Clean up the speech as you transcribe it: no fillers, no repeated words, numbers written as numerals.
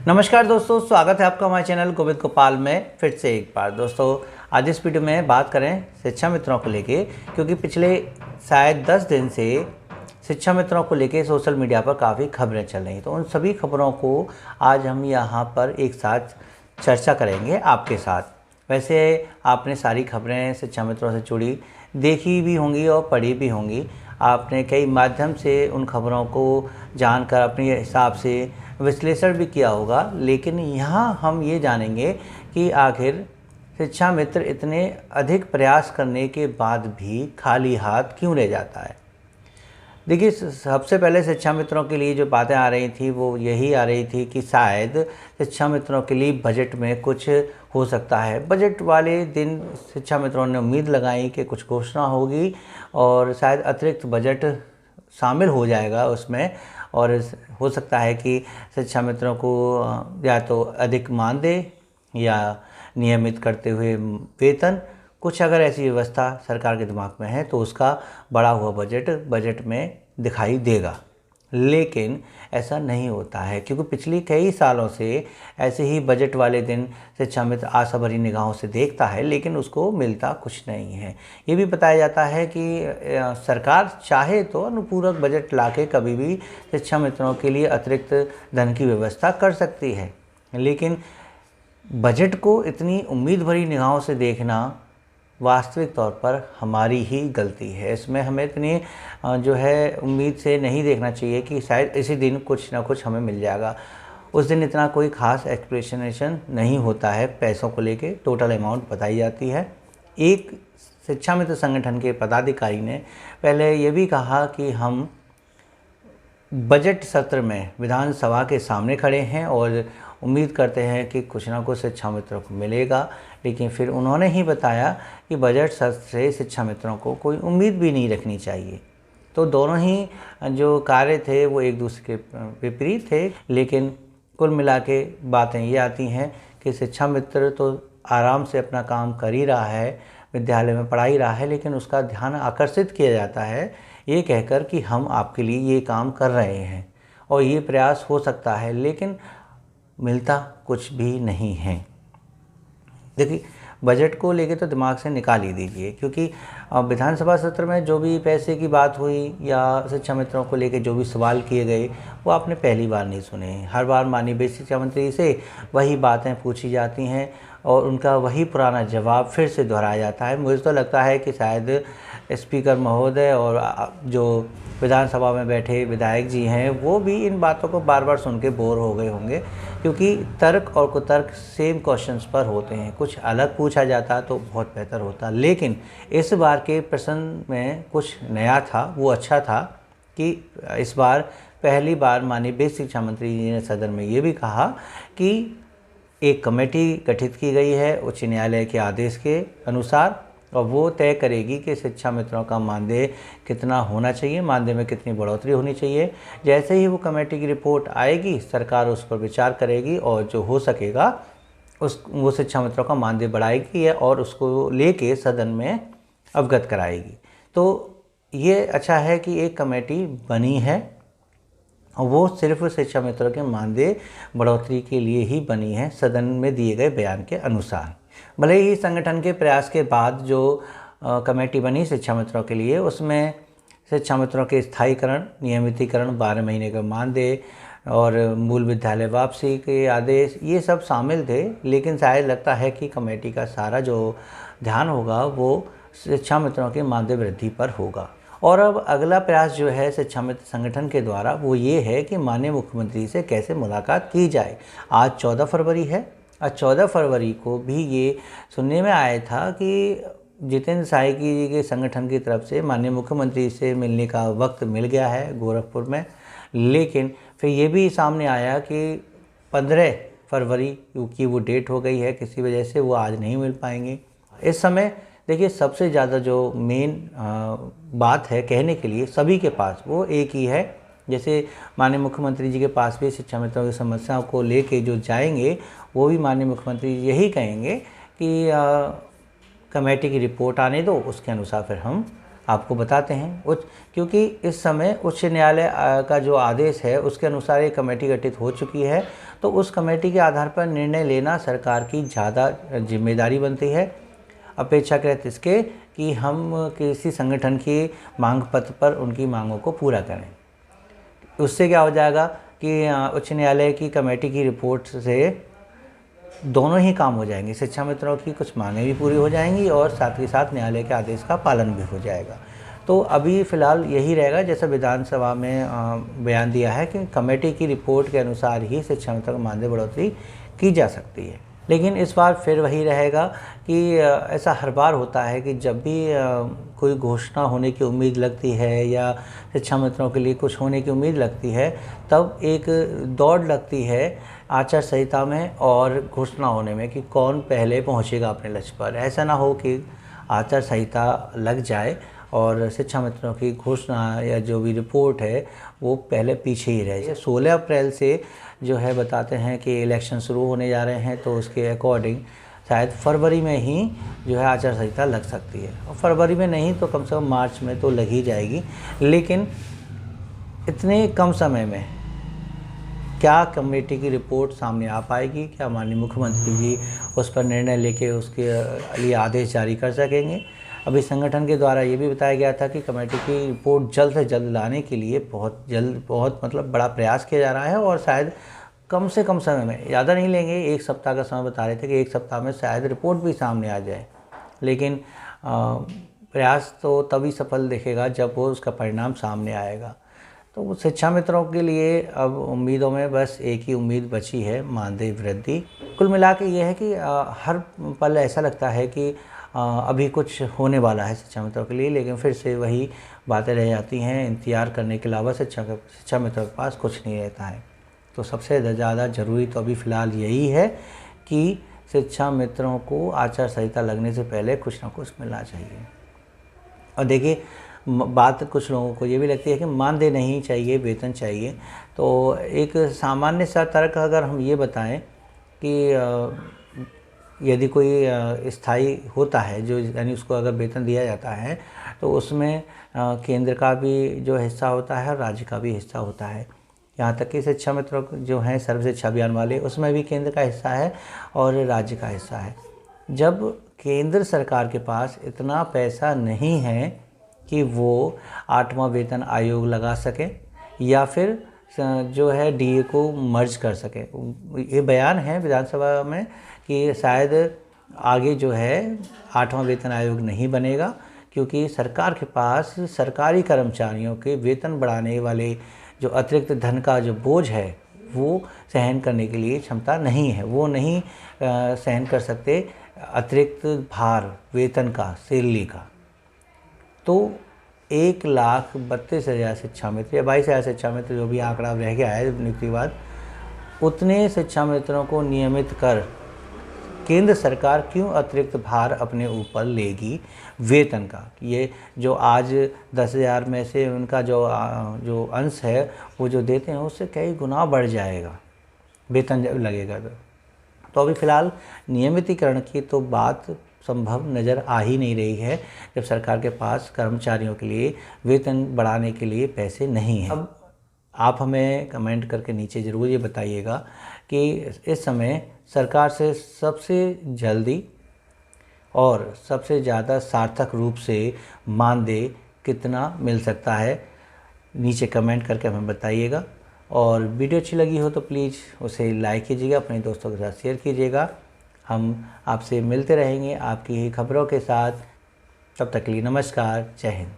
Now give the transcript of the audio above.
नमस्कार दोस्तों, स्वागत है आपका हमारे चैनल गोविंद गोपाल में फिर से एक बार। दोस्तों आज इस वीडियो में बात करें शिक्षा मित्रों को लेके, क्योंकि पिछले शायद 10 दिन से शिक्षा मित्रों को लेके सोशल मीडिया पर काफ़ी खबरें चल रही हैं। तो उन सभी खबरों को आज हम यहाँ पर एक साथ चर्चा करेंगे आपके साथ। वैसे आपने सारी खबरें शिक्षा मित्रों से जुड़ी देखी भी होंगी और पढ़ी भी होंगी। आपने कई माध्यम से उन खबरों को जानकर अपने हिसाब से विश्लेषण भी किया होगा, लेकिन यहाँ हम ये जानेंगे कि आखिर शिक्षा मित्र इतने अधिक प्रयास करने के बाद भी खाली हाथ क्यों रह जाता है। देखिए, सबसे पहले शिक्षा मित्रों के लिए जो बातें आ रही थी वो यही आ रही थी कि शायद शिक्षा मित्रों के लिए बजट में कुछ हो सकता है। बजट वाले दिन शिक्षा मित्रों ने उम्मीद लगाई कि कुछ घोषणा होगी और शायद अतिरिक्त बजट शामिल हो जाएगा उसमें, और हो सकता है कि शिक्षा मित्रों को या तो अधिक मानदेय या नियमित करते हुए वेतन, कुछ अगर ऐसी व्यवस्था सरकार के दिमाग में है तो उसका बढ़ा हुआ बजट में दिखाई देगा। लेकिन ऐसा नहीं होता है, क्योंकि पिछली कई सालों से ऐसे ही बजट वाले दिन शिक्षा मित्र आशा भरी निगाहों से देखता है, लेकिन उसको मिलता कुछ नहीं है। ये भी बताया जाता है कि सरकार चाहे तो अनुपूरक बजट लाके कभी भी शिक्षा मित्रों के लिए अतिरिक्त धन की व्यवस्था कर सकती है, लेकिन बजट को इतनी उम्मीद भरी निगाहों से देखना वास्तविक तौर पर हमारी ही गलती है। इसमें हमें इतनी जो है उम्मीद से नहीं देखना चाहिए कि शायद इसी दिन कुछ ना कुछ हमें मिल जाएगा। उस दिन इतना कोई ख़ास एक्सपेक्टेशन नहीं होता है। पैसों को लेके टोटल अमाउंट बताई जाती है। एक शिक्षा मित्र संगठन के पदाधिकारी ने पहले ये भी कहा कि हम बजट सत्र में विधानसभा के सामने खड़े हैं और उम्मीद करते हैं कि कुछ ना कुछ शिक्षा मित्रों को मिलेगा, लेकिन फिर उन्होंने ही बताया कि बजट सत्र से शिक्षा मित्रों को कोई उम्मीद भी नहीं रखनी चाहिए। तो दोनों ही जो कार्य थे वो एक दूसरे के विपरीत थे, लेकिन कुल मिला के बातें ये आती हैं कि शिक्षा मित्र तो आराम से अपना काम कर ही रहा है, विद्यालय में पढ़ा ही रहा है, लेकिन उसका ध्यान आकर्षित किया जाता है ये कहकर कि हम आपके लिए ये काम कर रहे हैं और ये प्रयास हो सकता है, लेकिन मिलता कुछ भी नहीं है। देखिए, बजट को लेके तो दिमाग से निकाल ही दीजिए, क्योंकि विधानसभा सत्र में जो भी पैसे की बात हुई या शिक्षा मित्रों को लेके जो भी सवाल किए गए वो आपने पहली बार नहीं सुने। हर बार माननीय शिक्षा मंत्री से वही बातें पूछी जाती हैं और उनका वही पुराना जवाब फिर से दोहराया जाता है। मुझे तो लगता है कि शायद स्पीकर महोदय और जो विधानसभा में बैठे विधायक जी हैं वो भी इन बातों को बार बार सुन के बोर हो गए होंगे, क्योंकि तर्क और कुतर्क सेम क्वेश्चंस पर होते हैं। कुछ अलग पूछा जाता तो बहुत बेहतर होता, लेकिन इस बार के प्रश्न में कुछ नया था। वो अच्छा था कि इस बार पहली बार माननीय शिक्षा मंत्री जी ने सदन में ये भी कहा कि एक कमेटी गठित की गई है उच्च न्यायालय के आदेश के अनुसार, और वो तय करेगी कि शिक्षा मित्रों का मानदेय कितना होना चाहिए, मानदेय में कितनी बढ़ोतरी होनी चाहिए। जैसे ही वो कमेटी की रिपोर्ट आएगी सरकार उस पर विचार करेगी और जो हो सकेगा वो शिक्षा मित्रों का मानदेय बढ़ाएगी और उसको लेके सदन में अवगत कराएगी। तो ये अच्छा है कि एक कमेटी बनी है और वो सिर्फ शिक्षा मित्रों के मानदेय बढ़ोतरी के लिए ही बनी है, सदन में दिए गए बयान के अनुसार। भले ही संगठन के प्रयास के बाद जो कमेटी बनी शिक्षा मित्रों के लिए, उसमें शिक्षा मित्रों के स्थायीकरण, नियमितीकरण, 12 महीने का मानदेय और मूल विद्यालय वापसी के आदेश ये सब शामिल थे, लेकिन शायद लगता है कि कमेटी का सारा जो ध्यान होगा वो शिक्षा मित्रों के मानदेय वृद्धि पर होगा। और अब अगला प्रयास जो है शिक्षा मित्र संगठन के द्वारा वो ये है कि माननीय मुख्यमंत्री से कैसे मुलाकात की जाए। आज 14 फरवरी है और 14 फरवरी को भी ये सुनने में आया था कि जितेंद्र सायकी जी के संगठन की तरफ से माननीय मुख्यमंत्री से मिलने का वक्त मिल गया है गोरखपुर में, लेकिन फिर ये भी सामने आया कि 15 फरवरी क्योंकि वो डेट हो गई है किसी वजह से, वो आज नहीं मिल पाएंगे। इस समय देखिए, सबसे ज़्यादा जो मेन बात है कहने के लिए सभी के पास वो एक ही है। जैसे माननीय मुख्यमंत्री जी के पास भी शिक्षा मित्रों की समस्याओं को लेके जो जाएंगे वो भी माननीय मुख्यमंत्री जी यही कहेंगे कि कमेटी की रिपोर्ट आने दो, उसके अनुसार फिर हम आपको बताते हैं। क्योंकि इस समय उच्च न्यायालय का जो आदेश है उसके अनुसार ये कमेटी गठित हो चुकी है, तो उस कमेटी के आधार पर निर्णय लेना सरकार की ज़्यादा जिम्मेदारी बनती है, अपेक्षाकृत इसके कि हम किसी संगठन की मांग पत्र पर उनकी मांगों को पूरा करें। उससे क्या हो जाएगा कि उच्च न्यायालय की कमेटी की रिपोर्ट से दोनों ही काम हो जाएंगे, शिक्षा मित्रों की कुछ मांगें भी पूरी हो जाएंगी और साथ ही साथ न्यायालय के आदेश का पालन भी हो जाएगा। तो अभी फ़िलहाल यही रहेगा, जैसा विधानसभा में बयान दिया है कि कमेटी की रिपोर्ट के अनुसार ही शिक्षा मित्रों को मानदेय बढ़ोतरी की जा सकती है। लेकिन इस बार फिर वही रहेगा कि ऐसा हर बार होता है कि जब भी कोई घोषणा होने की उम्मीद लगती है या शिक्षा मित्रों के लिए कुछ होने की उम्मीद लगती है, तब एक दौड़ लगती है आचार संहिता में और घोषणा होने में कि कौन पहले पहुंचेगा अपने लक्ष्य पर। ऐसा ना हो कि आचार संहिता लग जाए और शिक्षा मित्रों की घोषणा या जो भी रिपोर्ट है वो पहले पीछे ही रह जाए। 16 अप्रैल से जो है बताते हैं कि इलेक्शन शुरू होने जा रहे हैं, तो उसके अकॉर्डिंग शायद फरवरी में ही जो है आचार संहिता लग सकती है, और फरवरी में नहीं तो कम से कम मार्च में तो लग ही जाएगी। लेकिन इतने कम समय में क्या कमेटी की रिपोर्ट सामने आ पाएगी? क्या माननीय मुख्यमंत्री जी उस पर निर्णय लेके उसके लिए आदेश जारी कर सकेंगे? अभी संगठन के द्वारा ये भी बताया गया था कि कमेटी की रिपोर्ट जल्द से जल्द लाने के लिए बहुत मतलब बड़ा प्रयास किया जा रहा है, और शायद कम से कम समय में, ज़्यादा नहीं लेंगे, 1 सप्ताह का समय बता रहे थे कि 1 सप्ताह में शायद रिपोर्ट भी सामने आ जाए। लेकिन प्रयास तो तभी सफल दिखेगा जब वो उसका परिणाम सामने आएगा। तो शिक्षा मित्रों के लिए अब उम्मीदों में बस एक ही उम्मीद बची है, मानदेय वृद्धि। कुल मिला के ये है कि हर पल ऐसा लगता है कि अभी कुछ होने वाला है शिक्षा मित्रों के लिए, लेकिन फिर से वही बातें रह जाती हैं। इंतजार करने के अलावा शिक्षा मित्रों के पास कुछ नहीं रहता है। तो सबसे ज़्यादा ज़रूरी तो अभी फ़िलहाल यही है कि शिक्षा मित्रों को आचार संहिता लगने से पहले कुछ ना कुछ मिलना चाहिए। और देखिए, बात कुछ लोगों को ये भी लगती है कि मानदेय नहीं चाहिए, वेतन चाहिए। तो एक सामान्य सा तर्क अगर हम ये बताएं कि यदि कोई स्थायी होता है, जो यानी उसको अगर वेतन दिया जाता है, तो उसमें केंद्र का भी जो हिस्सा होता है और राज्य का भी हिस्सा होता है। यहाँ तक कि शिक्षा मित्रों जो हैं सर्व शिक्षा अभियान वाले, उसमें भी केंद्र का हिस्सा है और राज्य का हिस्सा है। जब केंद्र सरकार के पास इतना पैसा नहीं है कि वो 8वां वेतन आयोग लगा सके या फिर जो है डीए को मर्ज कर सके, ये बयान है विधानसभा में कि शायद आगे जो है 8वां वेतन आयोग नहीं बनेगा, क्योंकि सरकार के पास सरकारी कर्मचारियों के वेतन बढ़ाने वाले जो अतिरिक्त धन का जो बोझ है वो सहन करने के लिए क्षमता नहीं है। वो नहीं सहन कर सकते अतिरिक्त भार वेतन का, सैलरी का। तो 1,32,000 शिक्षा मित्र या 22,000 शिक्षा मित्र, जो भी आंकड़ा रह गया है नियुक्ति बाद, उतने शिक्षा मित्रों को नियमित कर केंद्र सरकार क्यों अतिरिक्त भार अपने ऊपर लेगी वेतन का? ये जो आज 10,000 में से उनका जो अंश है वो जो देते हैं उससे कई गुना बढ़ जाएगा वेतन जब लगेगा। तो अभी फ़िलहाल नियमितीकरण की तो बात संभव नज़र आ ही नहीं रही है, जब सरकार के पास कर्मचारियों के लिए वेतन बढ़ाने के लिए पैसे नहीं हैं। अब आप हमें कमेंट करके नीचे ज़रूर ये बताइएगा कि इस समय सरकार से सबसे जल्दी और सबसे ज़्यादा सार्थक रूप से मानदेय कितना मिल सकता है। नीचे कमेंट करके हमें बताइएगा, और वीडियो अच्छी लगी हो तो प्लीज़ उसे लाइक कीजिएगा, अपने दोस्तों के साथ शेयर कीजिएगा। हम आपसे मिलते रहेंगे आपकी ही खबरों के साथ। तब तक के लिए नमस्कार, जय हिंद।